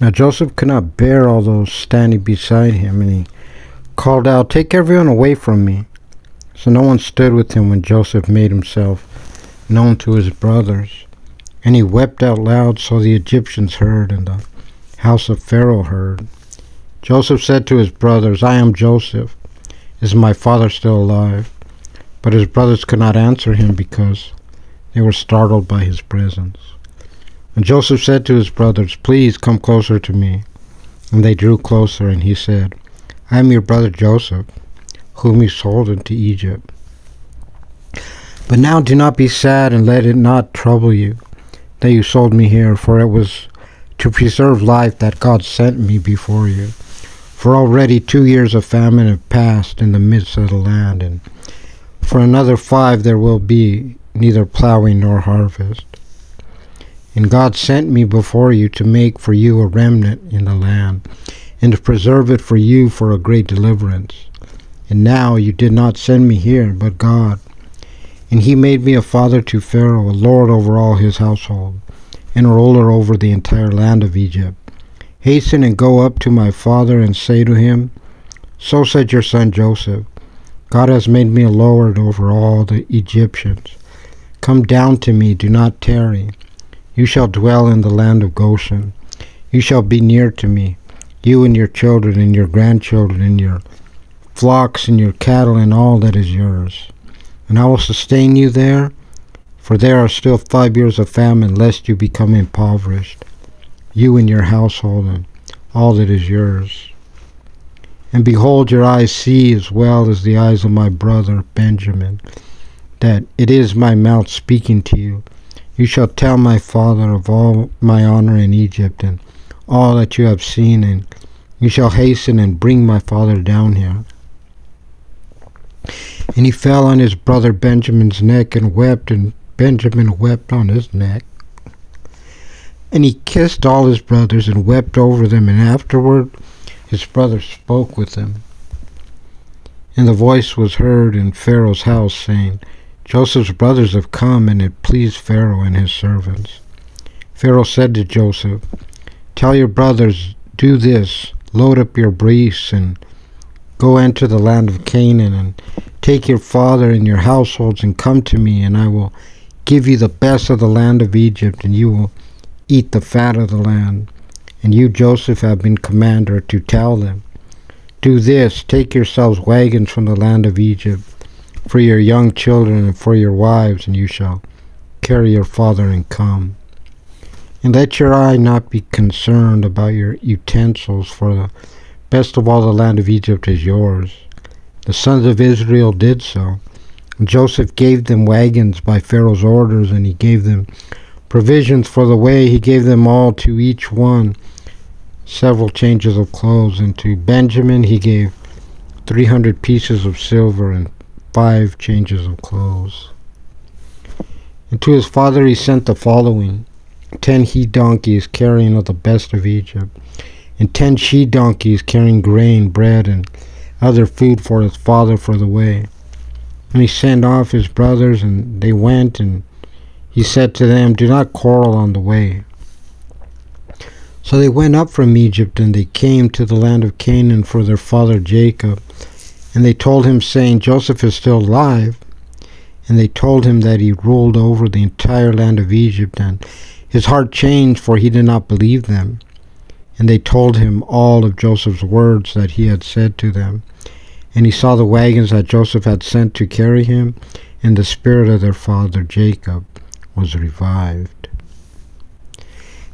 Now Joseph could not bear all those standing beside him, and he called out, "Take everyone away from me." So no one stood with him when Joseph made himself known to his brothers. And he wept out loud, so the Egyptians heard, and the house of Pharaoh heard. Joseph said to his brothers, "I am Joseph. Is my father still alive?" But his brothers could not answer him because they were startled by his presence. And Joseph said to his brothers, "Please come closer to me." And they drew closer, and he said, "I am your brother Joseph, whom you sold into Egypt. But now do not be sad, and let it not trouble you that you sold me here, for it was to preserve life that God sent me before you. For already 2 years of famine have passed in the midst of the land, and for another 5 there will be neither plowing nor harvest. And God sent me before you to make for you a remnant in the land, and to preserve it for you for a great deliverance. And now you did not send me here, but God. And he made me a father to Pharaoh, a lord over all his household, and a ruler over the entire land of Egypt. Hasten and go up to my father and say to him, so said your son Joseph, God has made me a lord over all the Egyptians. Come down to me, do not tarry. You shall dwell in the land of Goshen. You shall be near to me, you and your children and your grandchildren and your flocks and your cattle and all that is yours. And I will sustain you there, for there are still 5 years of famine, lest you become impoverished, you and your household and all that is yours. And behold, your eyes see as well as the eyes of my brother Benjamin, that it is my mouth speaking to you. You shall tell my father of all my honor in Egypt and all that you have seen, and you shall hasten and bring my father down here. And he fell on his brother Benjamin's neck and wept, and Benjamin wept on his neck. And he kissed all his brothers and wept over them, and afterward his brothers spoke with him. And the voice was heard in Pharaoh's house, saying, Joseph's brothers have come, and it pleased Pharaoh and his servants. Pharaoh said to Joseph, tell your brothers, do this, load up your beasts, and go enter the land of Canaan, and take your father and your households, and come to me, and I will give you the best of the land of Egypt, and you will eat the fat of the land. And you, Joseph, have been commander to tell them, do this, take yourselves wagons from the land of Egypt, for your young children and for your wives, and you shall carry your father and come. And let your eye not be concerned about your utensils, for the best of all the land of Egypt is yours. The sons of Israel did so. And Joseph gave them wagons by Pharaoh's orders, and he gave them provisions for the way. He gave them all to each one several changes of clothes, and to Benjamin he gave 300 pieces of silver and 5 changes of clothes. And to his father he sent the following: 10 he-donkeys carrying of the best of Egypt, and 10 she-donkeys carrying grain, bread, and other food for his father for the way. And he sent off his brothers, and they went, and he said to them, do not quarrel on the way. So they went up from Egypt, and they came to the land of Canaan for their father Jacob. And they told him, saying, Joseph is still alive. And they told him that he ruled over the entire land of Egypt, and his heart changed, for he did not believe them. And they told him all of Joseph's words that he had said to them. And he saw the wagons that Joseph had sent to carry him, and the spirit of their father Jacob was revived.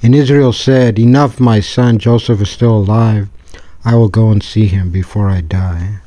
And Israel said, enough, my son, Joseph is still alive. I will go and see him before I die.